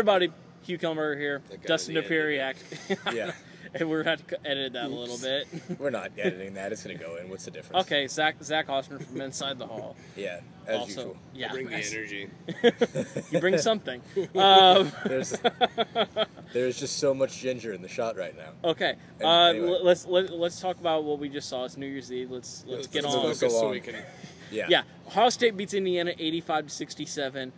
everybody. Hugh Kellenberger here. Dustin Dopirak. Yeah. And we're going to have to edit that a little bit. We're not editing that. It's going to go in. What's the difference? Okay, Zach Osterman from Inside the Hall. Yeah, as usual. Yeah, bring the energy. You bring something. There's just so much ginger in the shot right now. Okay, anyway. let's talk about what we just saw. It's New Year's Eve. Let's get on. So we can. Yeah. Ohio State beats Indiana 85-67.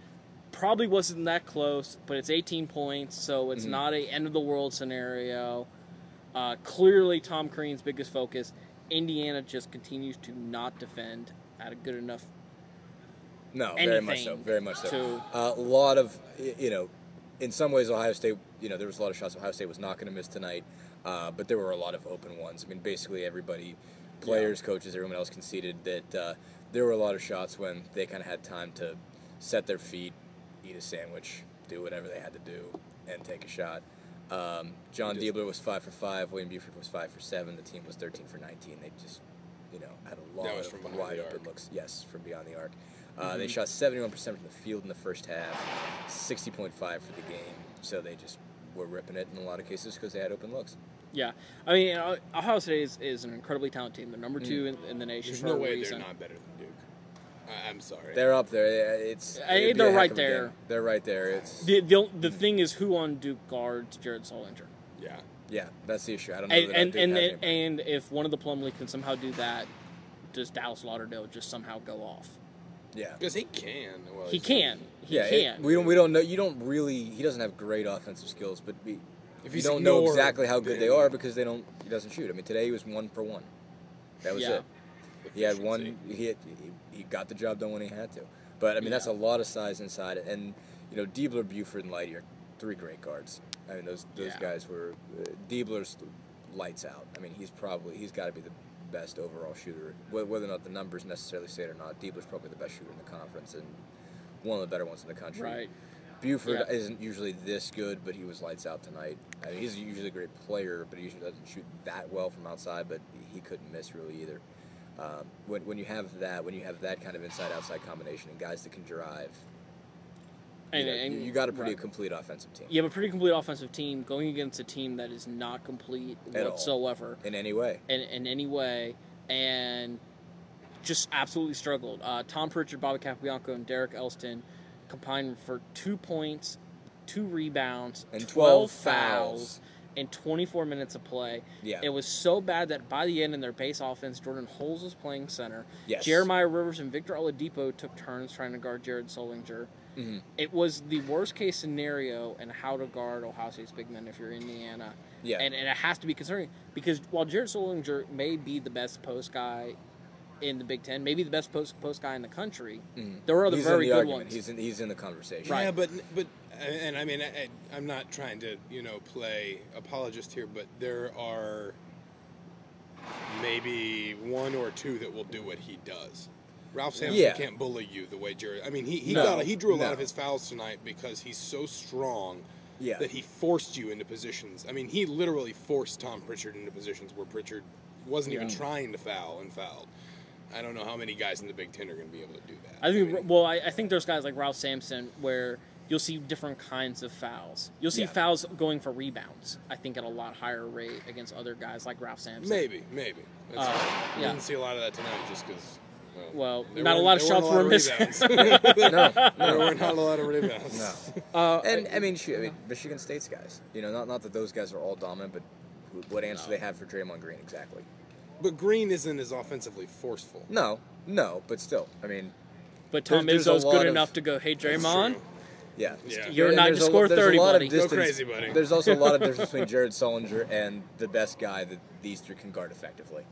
Probably wasn't that close, but it's 18 points, so it's not a end of the world scenario. Clearly, Tom Crean's biggest focus. Indiana just continues to not defend at a good enough. No, very much so. Very much so. A lot of, in some ways, Ohio State, there was a lot of shots Ohio State was not going to miss tonight, but there were a lot of open ones. I mean, basically everybody, players, coaches, everyone else conceded that there were a lot of shots when they kind of had time to set their feet, eat a sandwich, do whatever they had to do, and take a shot. John Diebler was 5 for 5. William Buford was 5 for 7. The team was 13 for 19. They just, had a lot of wide open looks. Yes, from beyond the arc. They shot 71% from the field in the first half, 60.5 for the game. So they just were ripping it in a lot of cases because they had open looks. Yeah, I mean, Ohio State is an incredibly talented team. They're number 2 in the nation. There's for no a way reason. they're not better than Duke. I'm sorry. They're up there. They're right there. They're right there. It's the thing is who on Duke guards Jared Solinger. Yeah. Yeah, that's the issue. I don't know. And if one of the Plumlee can somehow do that, does Dallas Lauderdale just somehow go off? Yeah, because he can. Well, he can. We don't know. You don't really. He doesn't have great offensive skills, but you don't know exactly how good they are because he doesn't shoot. I mean, today he was 1 for 1. That was it. He had one. He got the job done when he had to. But I mean, that's a lot of size inside it. And Diebler, Buford, and Lighty are 3 great guards. I mean, those guys were Diebler's lights out. I mean, he's got to be the best overall shooter. Whether or not the numbers necessarily say it or not, Diebler's probably the best shooter in the conference and one of the better ones in the country. Right. Buford isn't usually this good, but he was lights out tonight. I mean, he's usually a great player, but he usually doesn't shoot that well from outside. But he couldn't miss really either. When you have that kind of inside-outside combination and guys that can drive, you got a pretty complete offensive team. You have a pretty complete offensive team going against a team that is not complete whatsoever. In any way. In any way, and just absolutely struggled. Tom Pritchard, Bobby Capobianco, and Derek Elston combined for 2 points, 2 rebounds, and 12 fouls. In 24 minutes of play. Yeah. It was so bad that by the end in their base offense, Jordan Holes was playing center. Yes. Jeremiah Rivers and Victor Oladipo took turns trying to guard Jared Solinger. Mm-hmm. It was the worst-case scenario in how to guard Ohio State's big men if you're Indiana. Yeah. And it has to be concerning because while Jared Solinger may be the best post guy in the Big Ten, maybe the best post guy in the country, there are other very good ones. He's in the conversation. Right. Yeah, but and I mean, I'm not trying to, play apologist here, but there are maybe 1 or 2 that will do what he does. Ralph Sampson can't bully you the way Jared. I mean, he drew a lot of his fouls tonight because he's so strong that he forced you into positions. I mean, he literally forced Tom Pritchard into positions where Pritchard wasn't even trying to foul and fouled. I don't know how many guys in the Big Ten are going to be able to do that. I think there's guys like Ralph Sampson where you'll see different kinds of fouls. You'll see fouls going for rebounds, I think, at a lot higher rate against other guys like Ralph Sampson. Maybe. I didn't see a lot of that tonight just because... not a lot of shots were missed. No, there were not a lot of rebounds. No. And, I mean, Michigan State's guys. Not that those guys are all dominant, but what answer do they have for Draymond Green exactly? But Green isn't as offensively forceful. No, but still, I mean... But Tom Izzo's good enough to go, hey, Draymond... Yeah. You're not to score 30, buddy. Go crazy, buddy. There's also a lot of difference between Jared Solinger and the best guy that these 3 can guard effectively.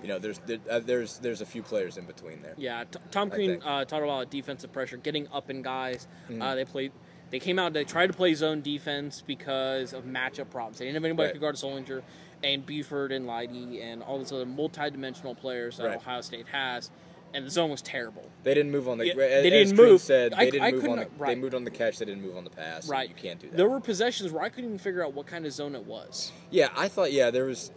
There's a few players in between there. Yeah, Tom Crean talked about defensive pressure, getting up in guys. They came out, they tried to play zone defense because of matchup problems. They didn't have anybody who could guard Solinger and Buford and Lighty and all these other multi-dimensional players that Ohio State has. And the zone was terrible. They didn't move on the. They didn't move. Said they didn't move on the. They moved on the catch. They didn't move on the pass. Right. You can't do that. There were possessions where I couldn't even figure out what kind of zone it was. Yeah, I thought. Yeah, there was.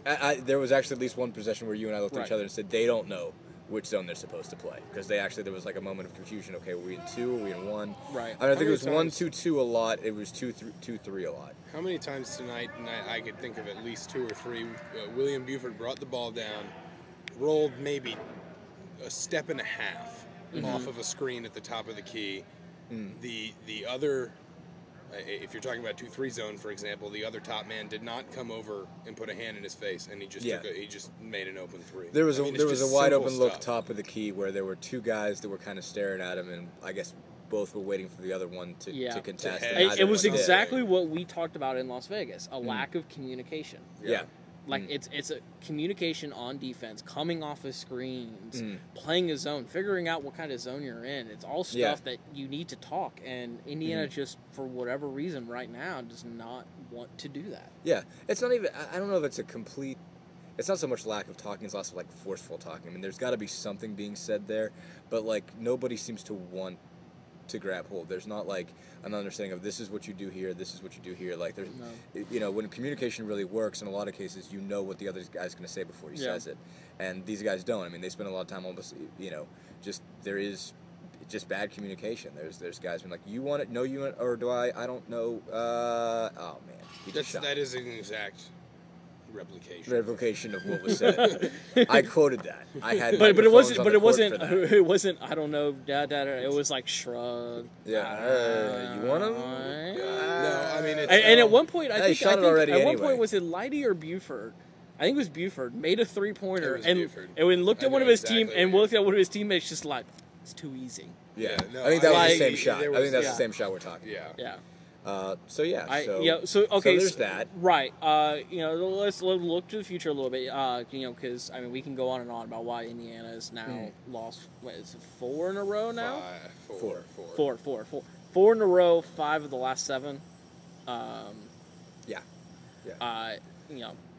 There was actually at least one possession where you and I looked at each other and said they don't know which zone they're supposed to play, because there was like a moment of confusion. Okay, were we in 2? Were we in 1? Right. I think it was 1-2-2 a lot. It was 2-3 a lot. How many times tonight, and I could think of at least 2 or 3, William Buford brought the ball down, rolled maybe a step and a half off of a screen at the top of the key. The other, if you're talking about 2-3 zone, for example, the other top man did not come over and put a hand in his face, and he just made an open 3. There was a wide open look top of the key where there were 2 guys that were kind of staring at him, and I guess both were waiting for the other one to contest. It was exactly what we talked about in Las Vegas, a lack of communication. Yeah. Like, it's a communication on defense, coming off of screens, playing a zone, figuring out what kind of zone you're in. It's all stuff that you need to talk, and Indiana just, for whatever reason right now, does not want to do that. Yeah. It's not even, I don't know if it's it's not so much lack of talking, it's lots of, like, forceful talking. I mean, there's got to be something being said there, but, like, nobody seems to want to grab hold. There's not like an understanding of this is what you do here, this is what you do here. Like there's, when communication really works, in a lot of cases, you know what the other guy's going to say before he says it, and these guys don't. I mean, they spend a lot of time almost, there is just bad communication. There's guys being like, you want it? No, you want it, or do I? I don't know. Oh man, that is an exact replication of what was said. I quoted that. I had, but it wasn't. I don't know. It was like shrug. Yeah. You want him? No, I mean, and at one point, I think at one point was it Leidy or Buford? I think it was Buford made a 3-pointer and when looked at one of his teammates, just like it's too easy. Yeah, no, I think that was the same shot. I think that's the same shot we're talking about. Yeah. So there's that. Right. Let's look to the future a little bit. Because I mean we can go on and on about why Indiana is now lost. What is it, 4 in a row now? 4 in a row. 5 of the last 7.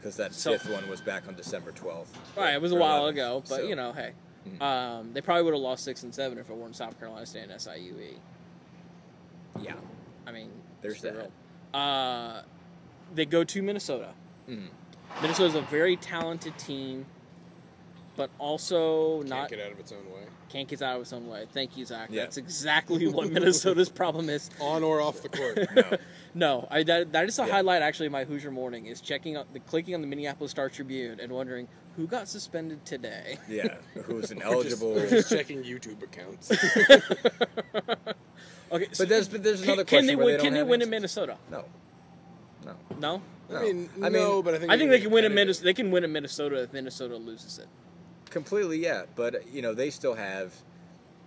Because that 5th one was back on December 12th. Right. It was a while ago, but hey, they probably would have lost 6 and 7 if it weren't South Carolina State and SIUE. Yeah. I mean, there's that. They go to Minnesota. Minnesota's a very talented team, but also can't get out of its own way. Can't get out of its own way. Thank you, Zach. Yeah. That's exactly what Minnesota's problem is. On or off the court. No. That is the highlight actually of my Hoosier morning is clicking on the Minneapolis Star Tribune and wondering who got suspended today. Yeah, who's ineligible. Just checking YouTube accounts. Okay, but there's another question. Can they win in Minnesota? No. I mean, but I think they can win in Minnesota. They can win in Minnesota if Minnesota loses it. Completely, yeah. But they still have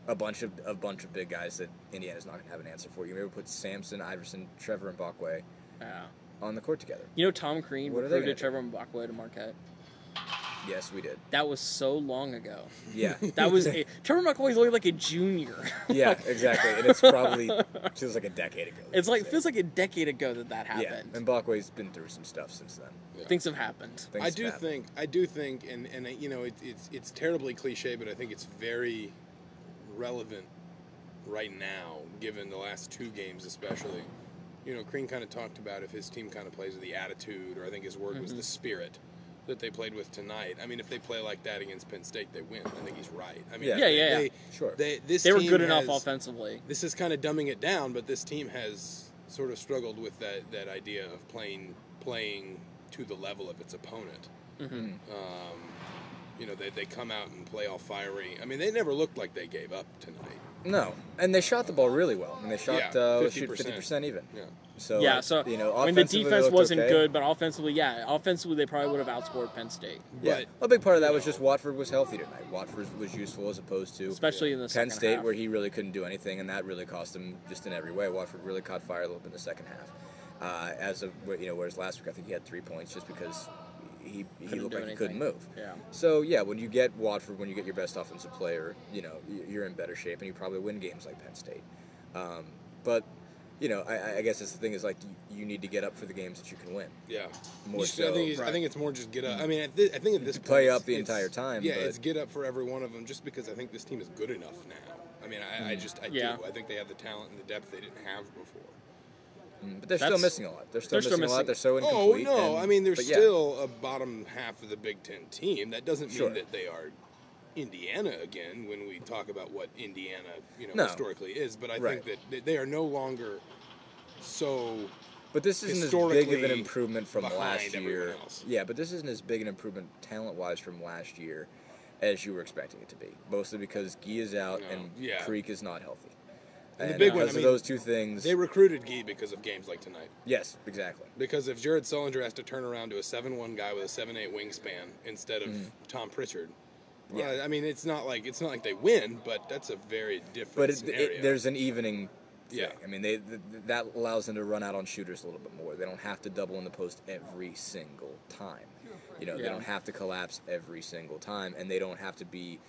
a bunch of big guys that Indiana's not going to have an answer for. You maybe put Sampson, Iverson, Trevor, and Bakwe on the court together. Tom Crean recruited Trevor and Bakwe to Marquette. Yes, we did. That was so long ago. Yeah. Trevor McCoy's only like a junior. Yeah, exactly. And it's probably feels like a decade ago. It feels like a decade ago that happened. Yeah, and Bakwe's been through some stuff since then. Yeah. Things have happened. I do think, and it's terribly cliche, but I think it's very relevant right now, given the last 2 games especially. Crean kind of talked about if his team kind of plays with the attitude, or I think his word was the spirit that they played with tonight. I mean, if they play like that against Penn State, they win. I think he's right. I mean, sure. They were good enough offensively. This is kind of dumbing it down, but this team has sort of struggled with that idea of playing to the level of its opponent. Mm-hmm. They come out and play all fiery. I mean, they never looked like they gave up tonight. No, and they shot the ball really well. And they shot 50% even. Yeah. So I mean, the defense wasn't good, but offensively they probably would have outscored Penn State. Yeah, a big part of that was just Watford was healthy tonight. Watford was ususeful as opposed to especially in the Penn State half. Where he really couldn't do anything, and that really cost him just in every way. Watford really caught fire a little bit in the second half. Whereas last week I think he had 3 points just because he looked like he couldn't move. Yeah. So when you get Watford, when you get your best offensive player, you're in better shape, and you probably win games like Penn State. But I guess that's the thing is like you need to get up for the games that you can win. Yeah. More so. I think it's more just get up. I mean, I think at this point, play up the entire time. Yeah, it's get up for every one of them. Just because I think this team is good enough now. I mean, I do. I think they have the talent and the depth they didn't have before. But they're still missing a lot. They're still missing a lot. They're so incomplete. Oh, no. I mean, they're still a bottom half of the Big Ten team. That doesn't mean that they are Indiana again when we talk about what Indiana, historically is. But I think that they are no longer so. But this isn't as big of an improvement from last year. Yeah, but this isn't as big an improvement talent-wise from last year as you were expecting it to be. Mostly because Guy is out and Creek is not healthy. And the big one, of those two things, they recruited Guy because of games like tonight. Yes, exactly. Because if Jared Sullinger has to turn around to a 7'1" guy with a 7'8" wingspan instead of Tom Pritchard, well, I mean, it's not like they win, but that's a very different scenario. There's an evening. Yeah, I mean, that allows them to run out on shooters a little bit more. They don't have to double in the post every single time. They don't have to collapse every single time, and they don't have to be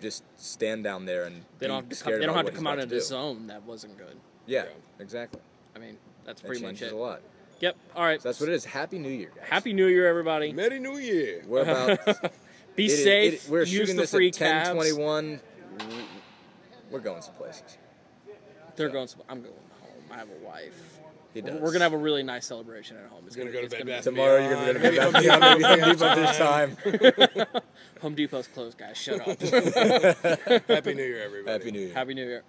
just stand down there and they don't have to come out of the zone. That wasn't good. Yeah, exactly. I mean, that's pretty much it. A lot. Yep. All right. So that's what it is. Happy New Year, guys. Happy New Year, everybody. Merry New Year. We're about. Be safe. We're use shooting the this free at 10:21. We're going some places. I'm going home. I have a wife. He does. We're going to have a really nice celebration at home. He's going to go to Bed Bath tomorrow. You're going to go to Bed Bath Beyond. Maybe Home Depot this time. Home Depot's closed, guys. Shut up. Happy New Year, everybody. Happy New Year. Happy New Year.